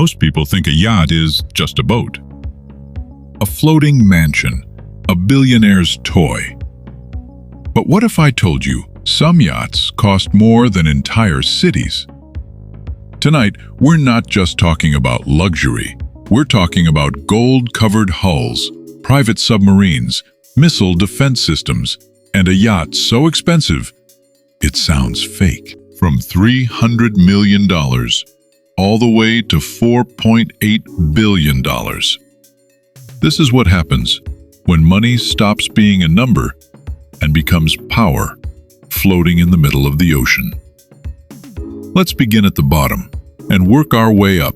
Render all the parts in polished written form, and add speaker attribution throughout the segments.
Speaker 1: Most people think a yacht is just a boat. A floating mansion, a billionaire's toy. But what if I told you some yachts cost more than entire cities? Tonight, we're not just talking about luxury. We're talking about gold-covered hulls, private submarines, missile defense systems, and a yacht so expensive, it sounds fake. From $300 million all the way to $4.8 billion. This is what happens when money stops being a number and becomes power floating in the middle of the ocean. Let's begin at the bottom and work our way up.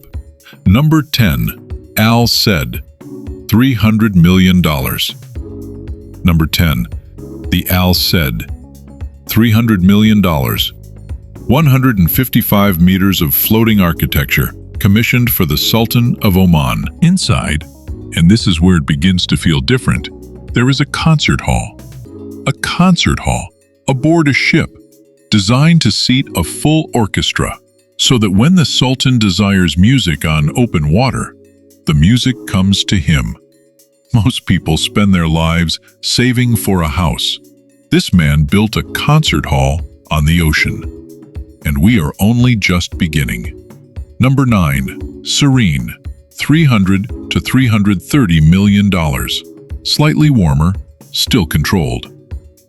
Speaker 1: Number 10, Al said, $300 million. Number 10, the Al said, $300 million. 155 meters of floating architecture, commissioned for the Sultan of Oman. Inside, and this is where it begins to feel different, there is a concert hall. A concert hall aboard a ship, designed to seat a full orchestra, so that when the Sultan desires music on open water, the music comes to him. Most people spend their lives saving for a house. This man built a concert hall on the ocean. And we are only just beginning. Number 9, Serene, $300 to $330 million. Slightly warmer, still controlled.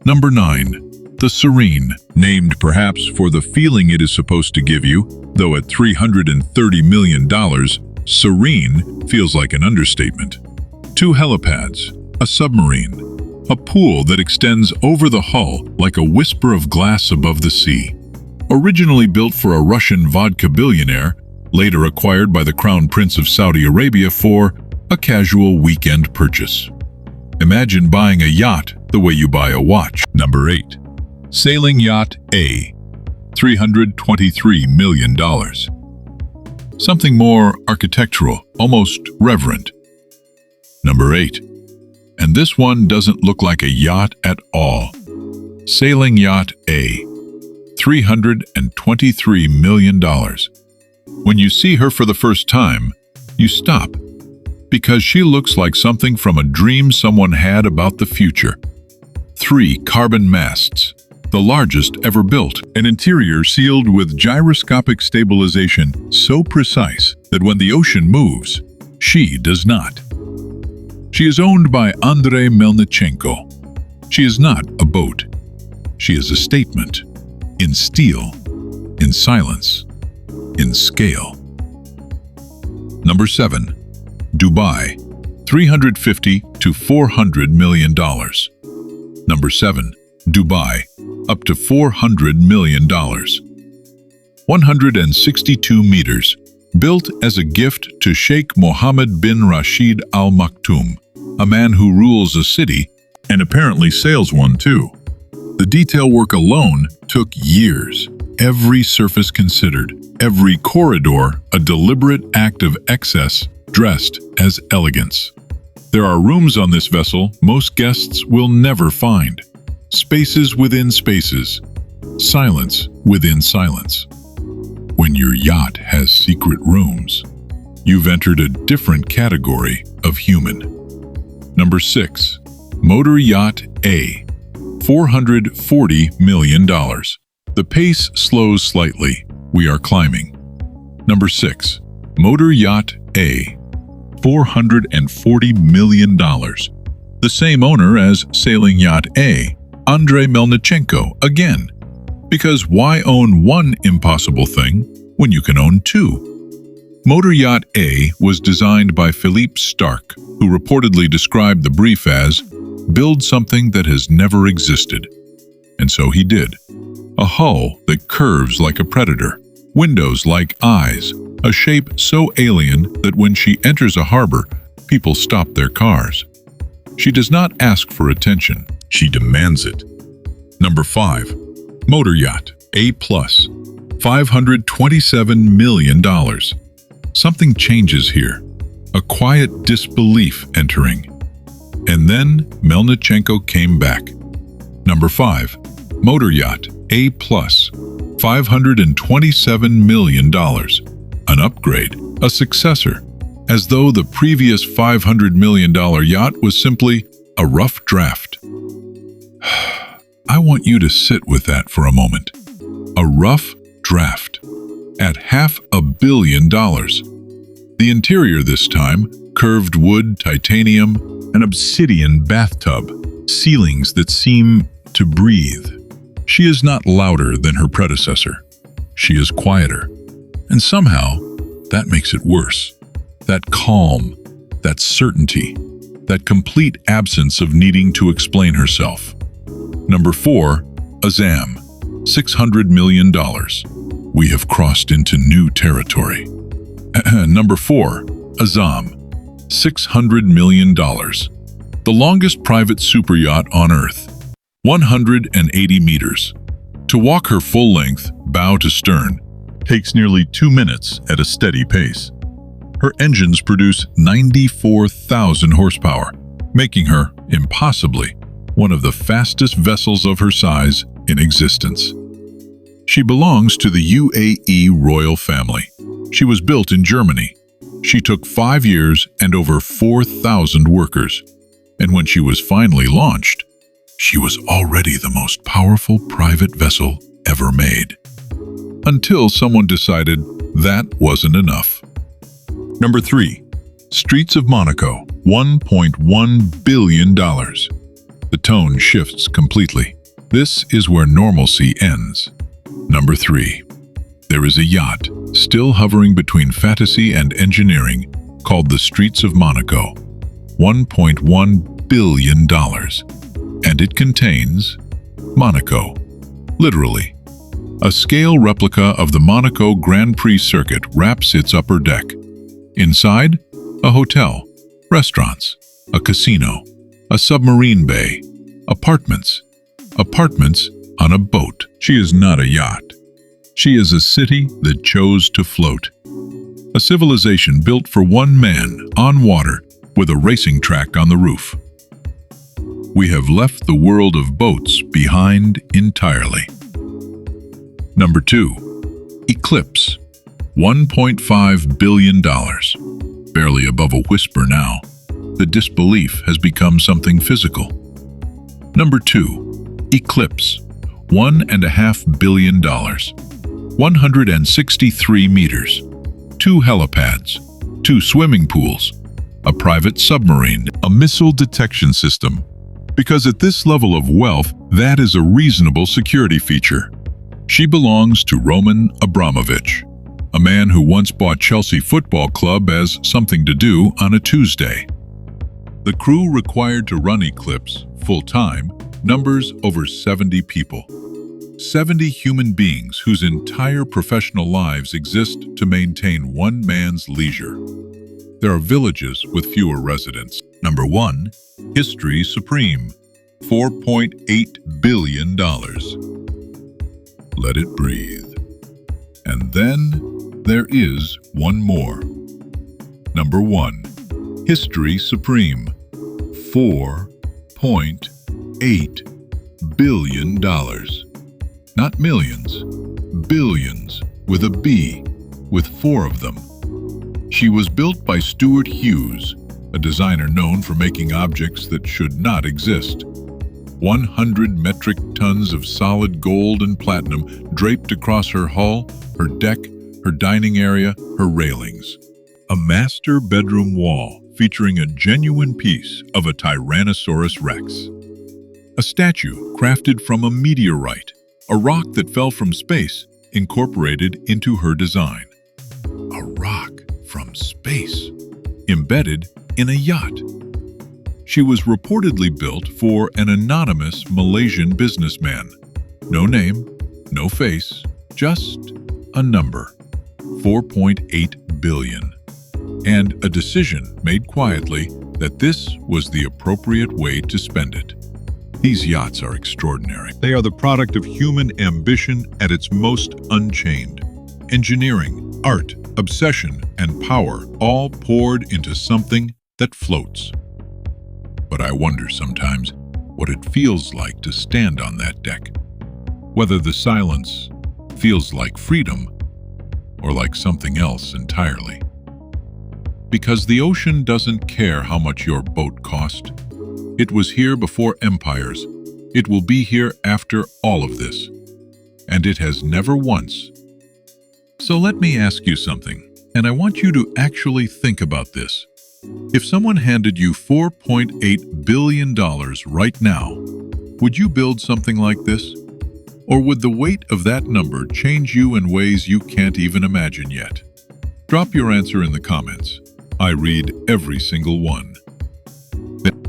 Speaker 1: Number 9, the Serene, named perhaps for the feeling it is supposed to give you, though at $330 million, Serene feels like an understatement. 2 helipads, a submarine, a pool that extends over the hull like a whisper of glass above the sea. Originally built for a Russian vodka billionaire, later acquired by the Crown Prince of Saudi Arabia for a casual weekend purchase. Imagine buying a yacht the way you buy a watch. Number 8. Sailing Yacht A, $323 million. Something more architectural, almost reverent. Number 8. And this one doesn't look like a yacht at all. Sailing Yacht A, $323 million. When you see her for the first time, you stop, because she looks like something from a dream someone had about the future. 3 carbon masts, the largest ever built. An interior sealed with gyroscopic stabilization so precise that when the ocean moves, she does not. She is owned by Andrei Melnichenko. She is not a boat. She is a statement. In steel, in silence, in scale. Number 7, Dubai, $350 to $400 million. Number 7, Dubai, up to $400 million. 162 meters, built as a gift to Sheikh Mohammed bin Rashid Al Maktoum, a man who rules a city and apparently sails one too. The detail work alone took years. Every surface considered, every corridor a deliberate act of excess dressed as elegance. There are rooms on this vessel most guests will never find. Spaces within spaces. Silence within silence. When your yacht has secret rooms, you've entered a different category of human. Number 6. Motor Yacht A, $440 million. The pace slows slightly. We are climbing. Number 6. Motor Yacht A, $440 million. The same owner as Sailing Yacht A, Andrei Melnichenko, again. Because why own one impossible thing when you can own 2? Motor Yacht A was designed by Philippe Starck, who reportedly described the brief as, "Build something that has never existed." And so he did. A hull that curves like a predator, windows like eyes, a shape so alien that when she enters a harbor, people stop their cars. She does not ask for attention, she demands it. Number 5. Motor Yacht A+, $527 million. Something changes here, a quiet disbelief entering. And then Melnichenko came back. Number 5. Motor Yacht A+, $527 million. An upgrade, a successor, as though the previous $500 million yacht was simply a rough draft. I want you to sit with that for a moment. A rough draft at $500 million. The interior this time, curved wood, titanium, an obsidian bathtub, ceilings that seem to breathe. She is not louder than her predecessor. She is quieter. And somehow, that makes it worse. That calm, that certainty, that complete absence of needing to explain herself. Number 4, Azzam, $600 million. We have crossed into new territory. Number 4, Azzam, $600 million. The longest private superyacht on Earth, 180 meters. To walk her full length, bow to stern, takes nearly 2 minutes at a steady pace. Her engines produce 94,000 horsepower, making her, impossibly, one of the fastest vessels of her size in existence. She belongs to the UAE royal family. She was built in Germany. She took 5 years and over 4,000 workers. And when she was finally launched, she was already the most powerful private vessel ever made. Until someone decided that wasn't enough. Number 3, Streets of Monaco, $1.1 billion. The tone shifts completely. This is where normalcy ends. Number 3. There is a yacht, still hovering between fantasy and engineering, called the Streets of Monaco, $1.1 billion. And it contains Monaco, literally. A scale replica of the Monaco Grand Prix circuit wraps its upper deck. Inside, a hotel, restaurants, a casino, a submarine bay, apartments on a boat. She is not a yacht. She is a city that chose to float. A civilization built for one man, on water, with a racing track on the roof. We have left the world of boats behind entirely. Number 2. Eclipse, $1.5 billion. Barely above a whisper now. The disbelief has become something physical. Number 2. Eclipse, $1.5 billion. 163 meters. 2 helipads, 2 swimming pools, a private submarine, a missile detection system. Because at this level of wealth, that is a reasonable security feature. She belongs to Roman Abramovich, a man who once bought Chelsea Football Club as something to do on a Tuesday. The crew required to run Eclipse, full-time, numbers over 70 people. 70 human beings whose entire professional lives exist to maintain one man's leisure. There are villages with fewer residents. Number 1, History Supreme, $4.8 billion. Let it breathe. And then there is one more. Number 1, History Supreme, $4.8 billion. Not millions, billions, with a B, with 4 of them. She was built by Stuart Hughes, a designer known for making objects that should not exist. 100 metric tons of solid gold and platinum draped across her hull, her deck, her dining area, her railings. A master bedroom wall featuring a genuine piece of a Tyrannosaurus Rex. A statue crafted from a meteorite, a rock that fell from space, incorporated into her design. A rock from space, embedded in a yacht. She was reportedly built for an anonymous Malaysian businessman. No name, no face, just a number. 4.8 billion. And a decision made quietly that this was the appropriate way to spend it. These yachts are extraordinary. They are the product of human ambition at its most unchained. Engineering, art, obsession, and power all poured into something that floats. But I wonder sometimes what it feels like to stand on that deck. Whether the silence feels like freedom or like something else entirely. Because the ocean doesn't care how much your boat cost. It was here before empires. It will be here after all of this. And it has never once. So let me ask you something, and I want you to actually think about this. If someone handed you $4.8 billion right now, would you build something like this? Or would the weight of that number change you in ways you can't even imagine yet? Drop your answer in the comments. I read every single one.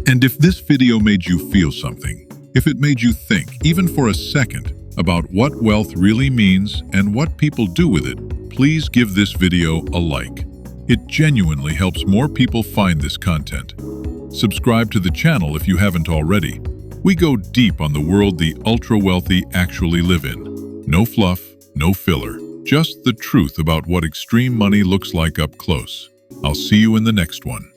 Speaker 1: And if this video made you feel something, if it made you think, even for a second, about what wealth really means and what people do with it, please give this video a like. It genuinely helps more people find this content. Subscribe to the channel if you haven't already. We go deep on the world the ultra-wealthy actually live in. No fluff, no filler, just the truth about what extreme money looks like up close. I'll see you in the next one.